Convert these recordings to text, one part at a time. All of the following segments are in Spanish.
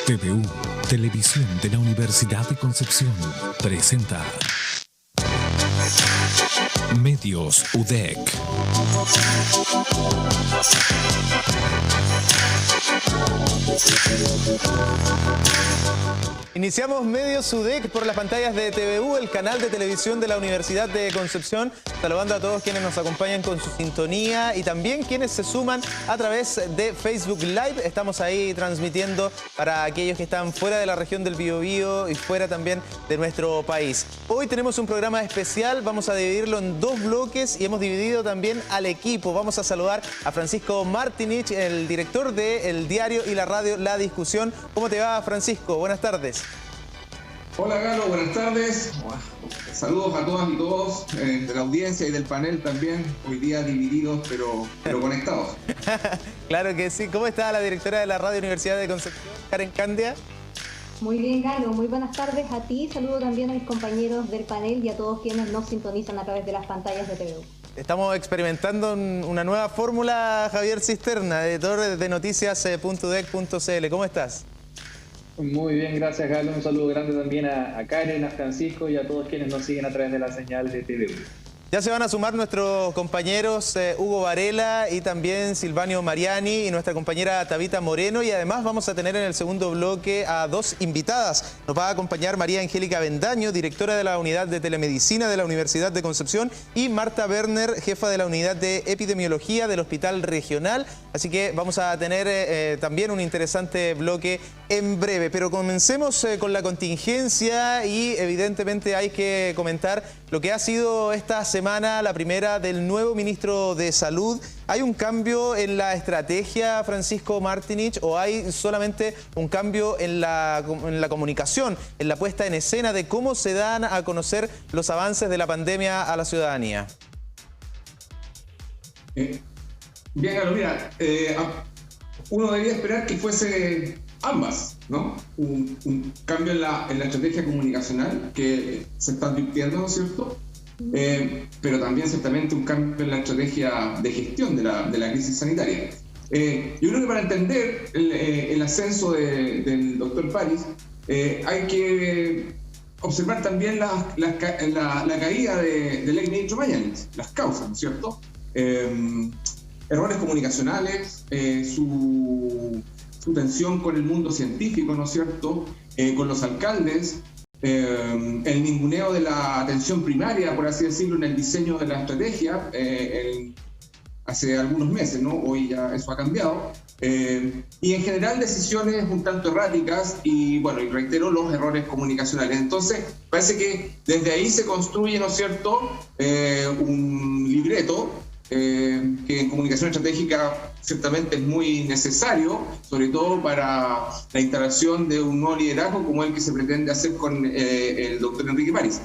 TVU, Televisión de la Universidad de Concepción, presenta Medios UDEC. Iniciamos Medios UDEC por las pantallas de TVU, el canal de televisión de la Universidad de Concepción, saludando a todos quienes nos acompañan con su sintonía y también quienes se suman a través de Facebook Live. Estamos ahí transmitiendo para aquellos que están fuera de la región del Biobío y fuera también de nuestro país. Hoy tenemos un programa especial, vamos a dividirlo en dos bloques y hemos dividido también al equipo. Vamos a saludar a Francisco Martinich, el director del diario y la radio La Discusión. ¿Cómo te va, Francisco? Buenas tardes. Hola Galo, buenas tardes. Saludos a todas y todos de la audiencia y del panel también. Hoy día divididos pero conectados. Claro que sí. ¿Cómo está la directora de la Radio Universidad de Concepción, Karen Candia? Muy bien, Galo. Muy buenas tardes a ti. Saludo también a mis compañeros del panel y a todos quienes nos sintonizan a través de las pantallas de TVU. Estamos experimentando una nueva fórmula, Javier Cisterna, editor de noticias.udec.cl. ¿Cómo estás? Muy bien, gracias Galo. Un saludo grande también a Karen, a Francisco y a todos quienes nos siguen a través de la señal de TVU. Ya se van a sumar nuestros compañeros Hugo Varela y también Silvanio Mariani y nuestra compañera Tabita Moreno, y además vamos a tener en el segundo bloque a dos invitadas. Nos va a acompañar María Angélica Bendaño, directora de la Unidad de Telemedicina de la Universidad de Concepción, y Marta Werner, jefa de la Unidad de Epidemiología del Hospital Regional. Así que vamos a tener también un interesante bloque en breve. Pero comencemos con la contingencia y evidentemente hay que comentar lo que ha sido esta semana, la primera del nuevo ministro de Salud. ¿Hay un cambio en la estrategia, Francisco Martinich, o hay solamente un cambio en la comunicación, en la puesta en escena de cómo se dan a conocer los avances de la pandemia a la ciudadanía? Bien, Galo, mira, uno debería esperar que fuese ambas, ¿no? Un cambio en la estrategia comunicacional que se está advirtiendo, ¿no es cierto? Pero también ciertamente un cambio en la estrategia de gestión de la crisis sanitaria. Yo creo que para entender el ascenso del doctor París hay que observar también la caída del ex ministro Mañalich, las causas, ¿no es cierto? Errores comunicacionales, su tensión con el mundo científico, ¿no es cierto?, con los alcaldes, el ninguneo de la atención primaria, por así decirlo, en el diseño de la estrategia hace algunos meses, ¿no? Hoy ya eso ha cambiado, y en general decisiones un tanto erráticas y, bueno, y reitero, los errores comunicacionales. Entonces, parece que desde ahí se construye, ¿no es cierto?, un libreto que en comunicación estratégica ciertamente es muy necesario, sobre todo para la instalación de un nuevo liderazgo como el que se pretende hacer con el doctor Enrique París.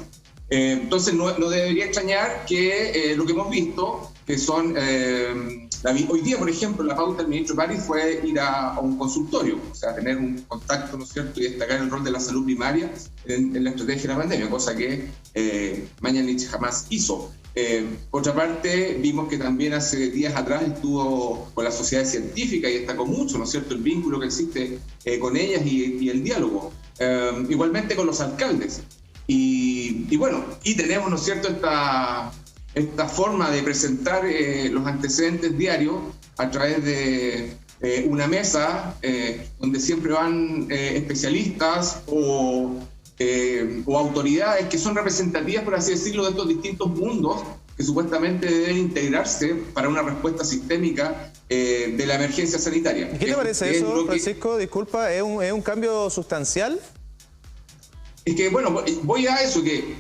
Entonces no debería extrañar que lo que hemos visto, que son hoy día, por ejemplo, la pauta del ministro París fue ir a un consultorio, o sea, tener un contacto, ¿no es cierto?, y destacar el rol de la salud primaria en la estrategia de la pandemia, cosa que Mañalich jamás hizo. Por otra parte, vimos que también hace días atrás estuvo con la sociedad científica y destacó mucho, ¿no es cierto?, el vínculo que existe con ellas y el diálogo. Igualmente con los alcaldes. Y bueno, y tenemos, ¿no es cierto?, esta forma de presentar los antecedentes diarios a través de una mesa donde siempre van especialistas o autoridades que son representativas, por así decirlo, de estos distintos mundos que supuestamente deben integrarse para una respuesta sistémica de la emergencia sanitaria. ¿Qué te parece eso, Francisco? Disculpa, ¿es un cambio sustancial? Es que, bueno, voy a eso, que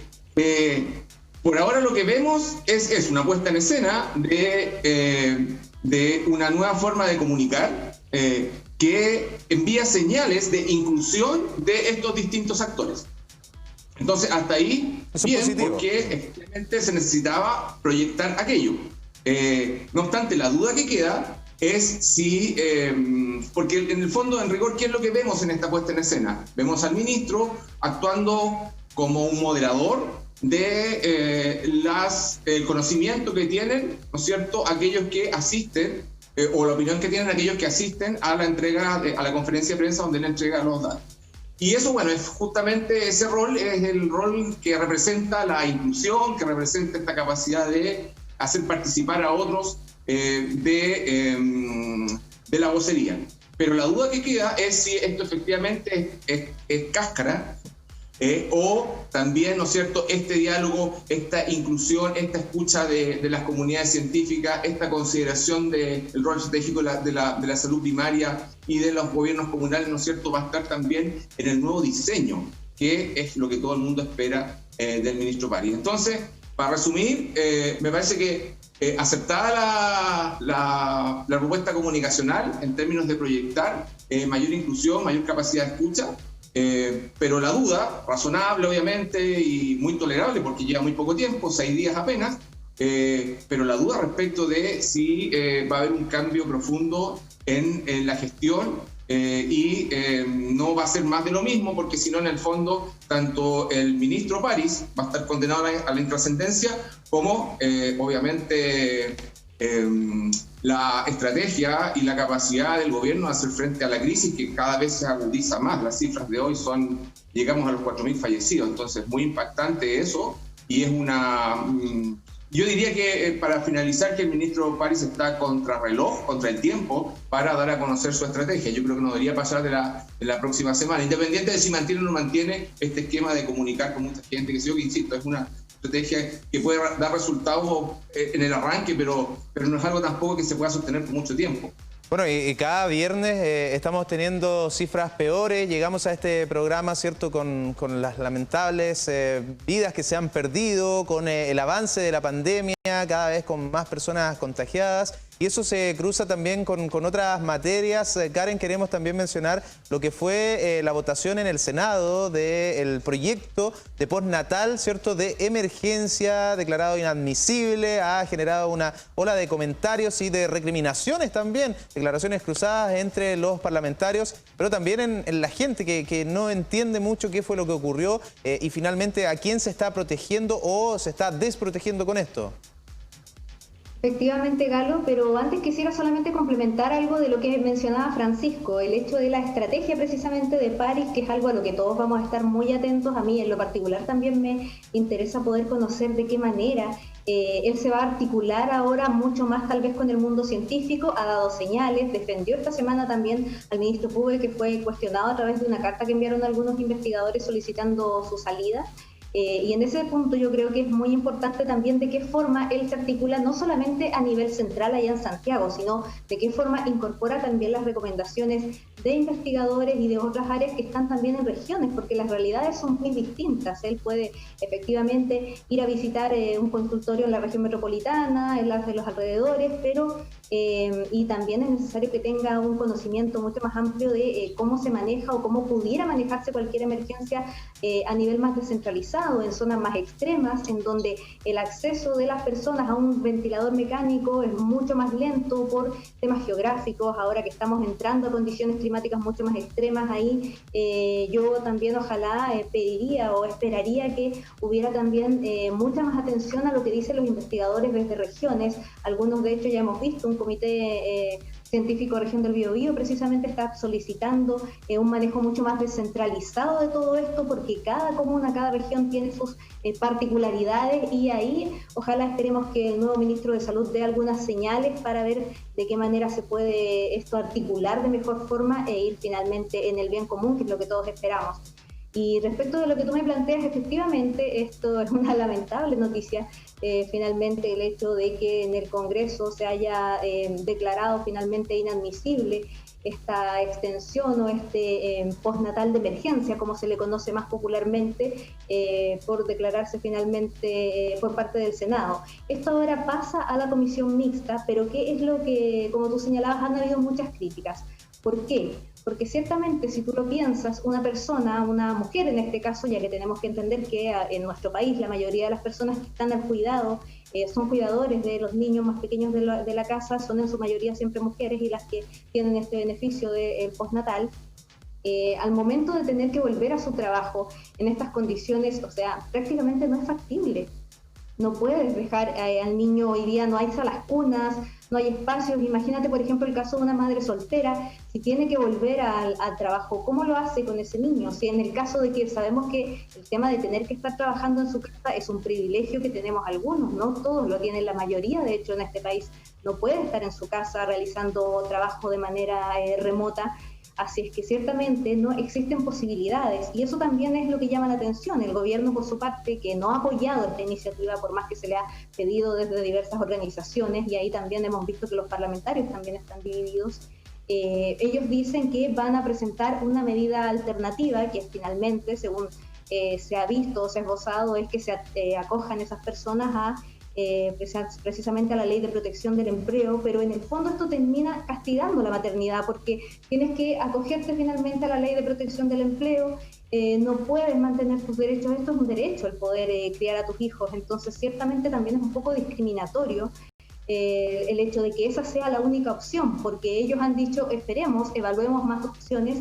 por ahora lo que vemos es una puesta en escena de una nueva forma de comunicar que envía señales de inclusión de estos distintos actores. Entonces, hasta ahí, bien, porque efectivamente se necesitaba proyectar aquello. No obstante, la duda que queda es si, porque en el fondo, en rigor, ¿qué es lo que vemos en esta puesta en escena? Vemos al ministro actuando como un moderador de el conocimiento que tienen, ¿no es cierto?, aquellos que asisten o la opinión que tienen aquellos que asisten a la entrega, a la conferencia de prensa donde él entrega los datos. Y eso, bueno, es justamente ese rol, es el rol que representa la inclusión, que representa esta capacidad de hacer participar a otros de la vocería. Pero la duda que queda es si esto efectivamente es cáscara, o también, ¿no es cierto?, este diálogo, esta inclusión, esta escucha de las comunidades científicas, esta consideración del rol estratégico de la salud primaria y de los gobiernos comunales, ¿no es cierto?, va a estar también en el nuevo diseño, que es lo que todo el mundo espera del ministro París. Entonces, para resumir, me parece que aceptada la propuesta comunicacional en términos de proyectar mayor inclusión, mayor capacidad de escucha, pero la duda, razonable obviamente y muy tolerable porque lleva muy poco tiempo, 6 días apenas, pero la duda respecto de si va a haber un cambio profundo en la gestión y no va a ser más de lo mismo, porque si no, en el fondo, tanto el ministro París va a estar condenado a la intrascendencia, como obviamente la estrategia y la capacidad del gobierno de hacer frente a la crisis, que cada vez se agudiza más. Las cifras de hoy llegamos a los 4.000 fallecidos, entonces muy impactante eso, y es yo diría que para finalizar, que el ministro París está contra reloj, contra el tiempo, para dar a conocer su estrategia. Yo creo que no debería pasar de la próxima semana, independiente de si mantiene o no mantiene este esquema de comunicar con mucha gente, que yo que insisto, es una estrategia que puede dar resultados en el arranque, pero no es algo tampoco que se pueda sostener por mucho tiempo. Bueno, y cada viernes estamos teniendo cifras peores. Llegamos a este programa, ¿cierto?, con las lamentables vidas que se han perdido, con el avance de la pandemia, cada vez con más personas contagiadas. Y eso se cruza también con otras materias. Karen, queremos también mencionar lo que fue la votación en el Senado del proyecto de postnatal, ¿cierto?, de emergencia, declarado inadmisible. Ha generado una ola de comentarios y de recriminaciones también, declaraciones cruzadas entre los parlamentarios, pero también en la gente que no entiende mucho qué fue lo que ocurrió y finalmente a quién se está protegiendo o se está desprotegiendo con esto. Efectivamente, Galo, pero antes quisiera solamente complementar algo de lo que mencionaba Francisco, el hecho de la estrategia precisamente de París, que es algo a lo que todos vamos a estar muy atentos. A mí en lo particular también me interesa poder conocer de qué manera él se va a articular ahora mucho más tal vez con el mundo científico. Ha dado señales, defendió esta semana también al ministro Pube, que fue cuestionado a través de una carta que enviaron algunos investigadores solicitando su salida. Y en ese punto yo creo que es muy importante también de qué forma él se articula no solamente a nivel central allá en Santiago, sino de qué forma incorpora también las recomendaciones de investigadores y de otras áreas que están también en regiones, porque las realidades son muy distintas. Él puede efectivamente ir a visitar un consultorio en la región metropolitana, en las de los alrededores, pero y también es necesario que tenga un conocimiento mucho más amplio de cómo se maneja o cómo pudiera manejarse cualquier emergencia a nivel más descentralizado, en zonas más extremas, en donde el acceso de las personas a un ventilador mecánico es mucho más lento por temas geográficos. Ahora que estamos entrando a condiciones climáticas mucho más extremas, ahí yo también ojalá pediría o esperaría que hubiera también mucha más atención a lo que dicen los investigadores desde regiones. Algunos de hecho ya hemos visto, un comité científico de región del Biobío precisamente está solicitando un manejo mucho más descentralizado de todo esto, porque cada comuna, cada región tiene sus particularidades, y ahí ojalá esperemos que el nuevo ministro de Salud dé algunas señales para ver de qué manera se puede esto articular de mejor forma e ir finalmente en el bien común, que es lo que todos esperamos. Y respecto de lo que tú me planteas, efectivamente, esto es una lamentable noticia, finalmente el hecho de que en el Congreso se haya declarado finalmente inadmisible esta extensión o este postnatal de emergencia, como se le conoce más popularmente, por declararse finalmente por parte del Senado. Esto ahora pasa a la comisión mixta, pero ¿qué es lo que, como tú señalabas, han habido muchas críticas? ¿Por qué? Porque ciertamente, si tú lo piensas, una persona, una mujer en este caso, ya que tenemos que entender que en nuestro país la mayoría de las personas que están al cuidado son cuidadores de los niños más pequeños de la casa, son en su mayoría siempre mujeres y las que tienen este beneficio del postnatal. Al momento de tener que volver a su trabajo en estas condiciones, o sea, prácticamente no es factible. No puedes dejar al niño hoy día, no hay salas cunas, no hay espacios. Imagínate, por ejemplo, el caso de una madre soltera, si tiene que volver al trabajo, ¿cómo lo hace con ese niño? Si en el caso de que sabemos que el tema de tener que estar trabajando en su casa es un privilegio que tenemos algunos, no todos lo tienen, la mayoría, de hecho, en este país no puede estar en su casa realizando trabajo de manera remota. Así es que ciertamente no existen posibilidades y eso también es lo que llama la atención. El gobierno, por su parte, que no ha apoyado esta iniciativa por más que se le ha pedido desde diversas organizaciones, y ahí también hemos visto que los parlamentarios también están divididos. Ellos dicen que van a presentar una medida alternativa que finalmente, según se ha visto o se ha esbozado, es que se acojan esas personas a precisamente a la ley de protección del empleo, pero en el fondo esto termina castigando la maternidad porque tienes que acogerte finalmente a la ley de protección del empleo, no puedes mantener tus derechos, esto es un derecho el poder criar a tus hijos, entonces ciertamente también es un poco discriminatorio el hecho de que esa sea la única opción, porque ellos han dicho esperemos, evaluemos más opciones.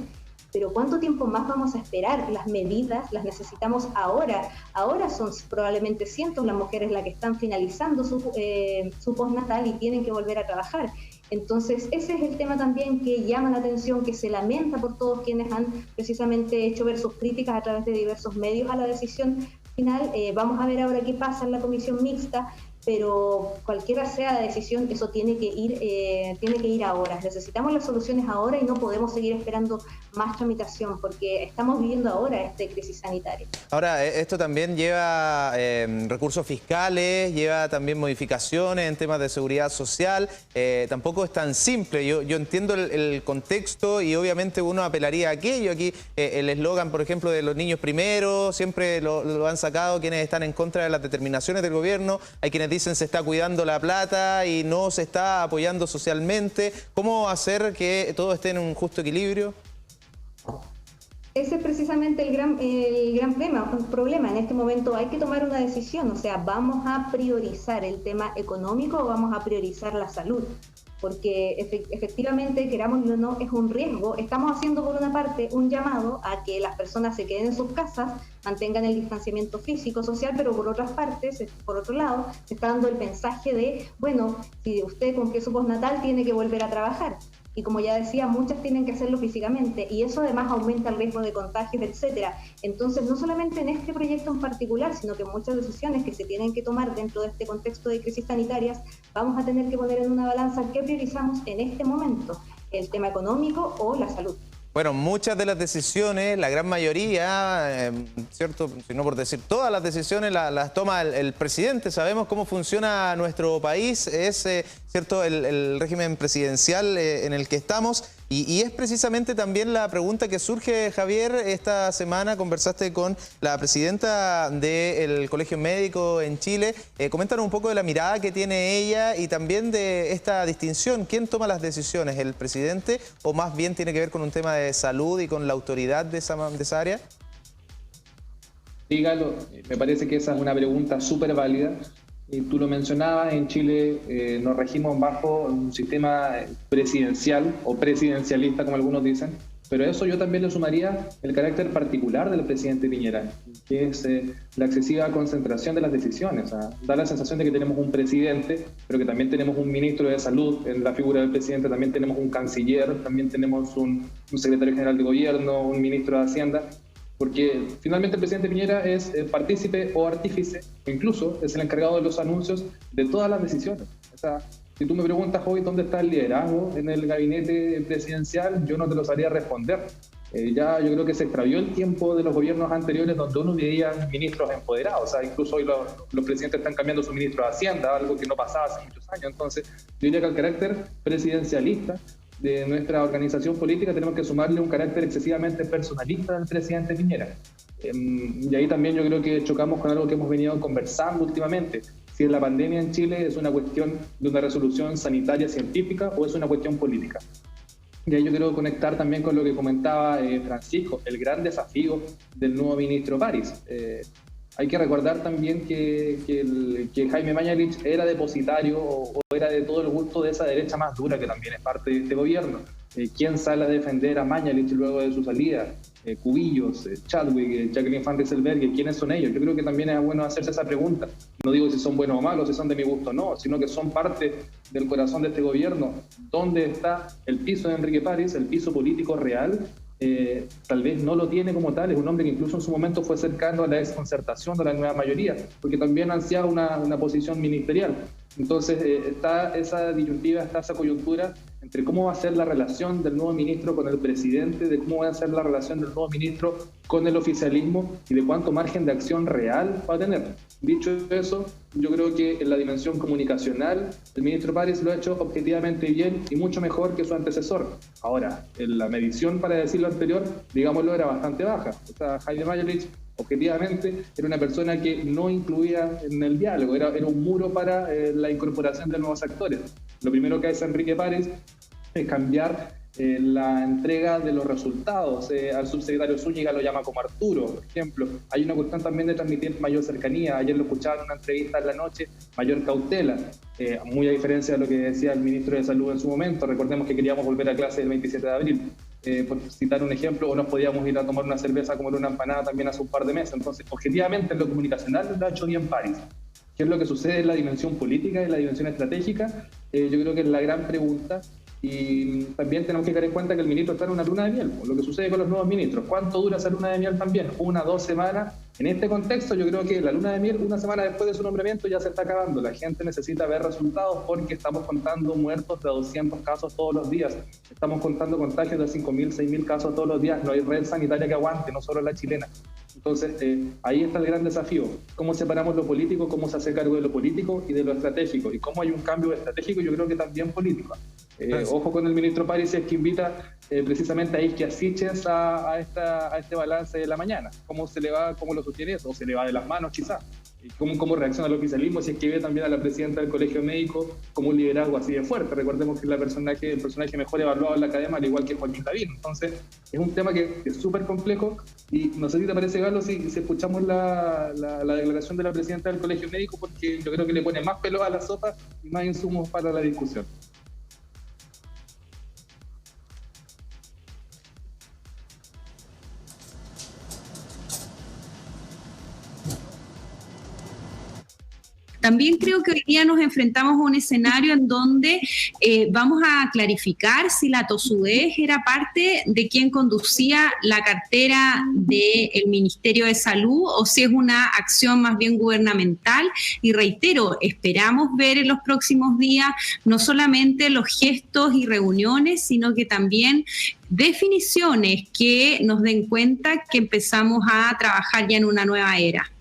Pero ¿cuánto tiempo más vamos a esperar? Las medidas las necesitamos ahora. Ahora son probablemente cientos las mujeres las que están finalizando su postnatal y tienen que volver a trabajar. Entonces, ese es el tema también que llama la atención, que se lamenta por todos quienes han precisamente hecho ver sus críticas a través de diversos medios a la decisión final. Vamos a ver ahora qué pasa en la comisión mixta, pero cualquiera sea la decisión, eso tiene que ir ahora. Necesitamos las soluciones ahora y no podemos seguir esperando más tramitación porque estamos viviendo ahora esta crisis sanitaria. Ahora, esto también lleva recursos fiscales, lleva también modificaciones en temas de seguridad social. Tampoco es tan simple. Yo entiendo el contexto y obviamente uno apelaría a aquello. Aquí el eslogan, por ejemplo, de los niños primero, siempre lo han sacado quienes están en contra de las determinaciones del gobierno. Hay quienes dicen se está cuidando la plata y no se está apoyando socialmente. ¿Cómo hacer que todo esté en un justo equilibrio? Ese es precisamente el gran problema. En este momento hay que tomar una decisión, o sea, ¿vamos a priorizar el tema económico o vamos a priorizar la salud? Porque efectivamente, querámoslo o no, es un riesgo. Estamos haciendo por una parte un llamado a que las personas se queden en sus casas, mantengan el distanciamiento físico, social, pero por otras partes, por otro lado, se está dando el mensaje de, bueno, si usted cumplió su postnatal, tiene que volver a trabajar. Y como ya decía, muchas tienen que hacerlo físicamente y eso además aumenta el riesgo de contagios, etcétera. Entonces, no solamente en este proyecto en particular, sino que muchas decisiones que se tienen que tomar dentro de este contexto de crisis sanitarias, vamos a tener que poner en una balanza qué priorizamos en este momento, el tema económico o la salud. Bueno, muchas de las decisiones, la gran mayoría, ¿cierto? Si no por decir todas las decisiones, las toma el presidente. Sabemos cómo funciona nuestro país, es ¿cierto? El régimen presidencial en el que estamos. Y es precisamente también la pregunta que surge, Javier. Esta semana conversaste con la presidenta del Colegio Médico en Chile. Coméntanos un poco de la mirada que tiene ella y también de esta distinción. ¿Quién toma las decisiones? ¿El presidente o más bien tiene que ver con un tema de salud y con la autoridad de esa área? Sí, Galo, me parece que esa es una pregunta súper válida. Tú lo mencionabas, en Chile nos regimos bajo un sistema presidencial o presidencialista, como algunos dicen, pero a eso yo también le sumaría el carácter particular del presidente Piñera, que es la excesiva concentración de las decisiones. Da la sensación de que tenemos un presidente, pero que también tenemos un ministro de salud en la figura del presidente, también tenemos un canciller, también tenemos un secretario general de gobierno, un ministro de Hacienda, porque finalmente el presidente Piñera es partícipe o artífice, o incluso es el encargado de los anuncios de todas las decisiones. O sea, si tú me preguntas hoy dónde está el liderazgo en el gabinete presidencial, yo no te lo sabría responder. Ya yo creo que se extravió el tiempo de los gobiernos anteriores donde uno veía ministros empoderados. O sea, incluso hoy los presidentes están cambiando su ministro de Hacienda, algo que no pasaba hace muchos años. Entonces, yo diría que al carácter presidencialista de nuestra organización política tenemos que sumarle un carácter excesivamente personalista del presidente Piñera. Y ahí también yo creo que chocamos con algo que hemos venido conversando últimamente. Si la pandemia en Chile es una cuestión de una resolución sanitaria científica o es una cuestión política. Y ahí yo quiero conectar también con lo que comentaba Francisco, el gran desafío del nuevo ministro París. Hay que recordar también que Jaime Mañalich era depositario o era de todo el gusto de esa derecha más dura que también es parte de este gobierno. ¿Quién sale a defender a Mañalich luego de su salida? Cubillos, Chadwick, Jacqueline Van Rieselberghe, ¿quiénes son ellos? Yo creo que también es bueno hacerse esa pregunta. No digo si son buenos o malos, si son de mi gusto o no, sino que son parte del corazón de este gobierno. ¿Dónde está el piso de Enrique París, el piso político real? Tal vez no lo tiene como tal, es un hombre que incluso en su momento fue cercano a la desconcertación de la nueva mayoría, porque también ansiaba una posición ministerial. Entonces está esa disyuntiva, está esa coyuntura entre cómo va a ser la relación del nuevo ministro con el presidente, de cómo va a ser la relación del nuevo ministro con el oficialismo y de cuánto margen de acción real va a tener. Dicho eso, yo creo que en la dimensión comunicacional el ministro París lo ha hecho objetivamente bien y mucho mejor que su antecesor. Ahora, en la medición, para decir lo anterior, digámoslo, era bastante baja. O sea, Jaime Mañalich objetivamente era una persona que no incluía en el diálogo, era un muro para la incorporación de nuevos actores. Lo primero que hace Enrique París es cambiar la entrega de los resultados. Al subsecretario Zúñiga lo llama como Arturo, por ejemplo. Hay una cuestión también de transmitir mayor cercanía. Ayer lo escuchaba en una entrevista en la noche, mayor cautela, muy a diferencia de lo que decía el ministro de Salud en su momento. Recordemos que queríamos volver a clase el 27 de abril. Por citar un ejemplo, o nos podíamos ir a tomar una cerveza, comer una empanada también hace un par de meses. Entonces, objetivamente, en lo comunicacional lo ha hecho bien París. ¿Qué es lo que sucede en la dimensión política y en la dimensión estratégica? Yo creo que es la gran pregunta. Y también tenemos que tener en cuenta que el ministro está en una luna de miel, lo que sucede con los nuevos ministros. ¿Cuánto dura esa luna de miel también? 1 o 2 semanas. En este contexto, yo creo que la luna de miel, 1 semana después de su nombramiento, ya se está acabando. La gente necesita ver resultados porque estamos contando muertos de 200 casos todos los días. Estamos contando contagios de 5.000, 6.000 casos todos los días. No hay red sanitaria que aguante, no solo la chilena. Entonces, ahí está el gran desafío. ¿Cómo separamos lo político? ¿Cómo se hace cargo de lo político y de lo estratégico? Y cómo hay un cambio estratégico, yo creo que también político. Ojo con el ministro París, es que invita precisamente a Isquia Siches a este balance de la mañana. ¿Cómo se le va, cómo lo sostiene eso? ¿O se le va de las manos quizás? ¿Cómo reacciona el oficialismo si es que ve también a la presidenta del Colegio Médico como un liderazgo así de fuerte? Recordemos que es el personaje mejor evaluado en la academia, al igual que Joaquín Lavín. Entonces, es un tema que es súper complejo y no sé si te parece, Galo, si escuchamos la declaración de la presidenta del Colegio Médico, porque yo creo que le pone más pelo a la sopa y más insumos para la discusión. También creo que hoy día nos enfrentamos a un escenario en donde vamos a clarificar si la tosudez era parte de quien conducía la cartera del Ministerio de Salud o si es una acción más bien gubernamental. Y reitero, esperamos ver en los próximos días no solamente los gestos y reuniones, sino que también definiciones que nos den cuenta que empezamos a trabajar ya en una nueva era.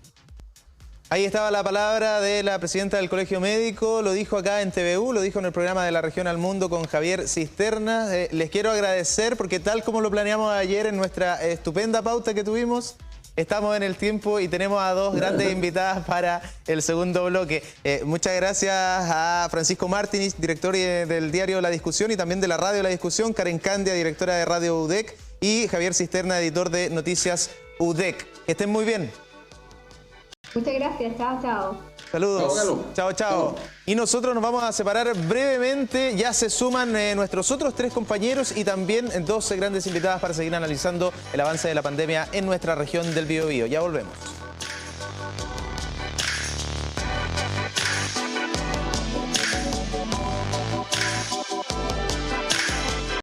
Ahí estaba la palabra de la presidenta del Colegio Médico, lo dijo acá en TVU, lo dijo en el programa de La Región al Mundo con Javier Cisterna. Les quiero agradecer porque tal como lo planeamos ayer en nuestra estupenda pauta que tuvimos, estamos en el tiempo y tenemos a 2 grandes invitadas para el segundo bloque. Muchas gracias a Francisco Martínez, director del diario La Discusión y también de la radio La Discusión, Karen Candia, directora de Radio UDEC y Javier Cisterna, editor de Noticias UDEC. Que estén muy bien. Muchas gracias, chao, chao. Saludos. Chao, chao. Y nosotros nos vamos a separar brevemente. Ya se suman nuestros otros 3 compañeros y también 2 grandes invitadas para seguir analizando el avance de la pandemia en nuestra región del Biobío. Ya volvemos.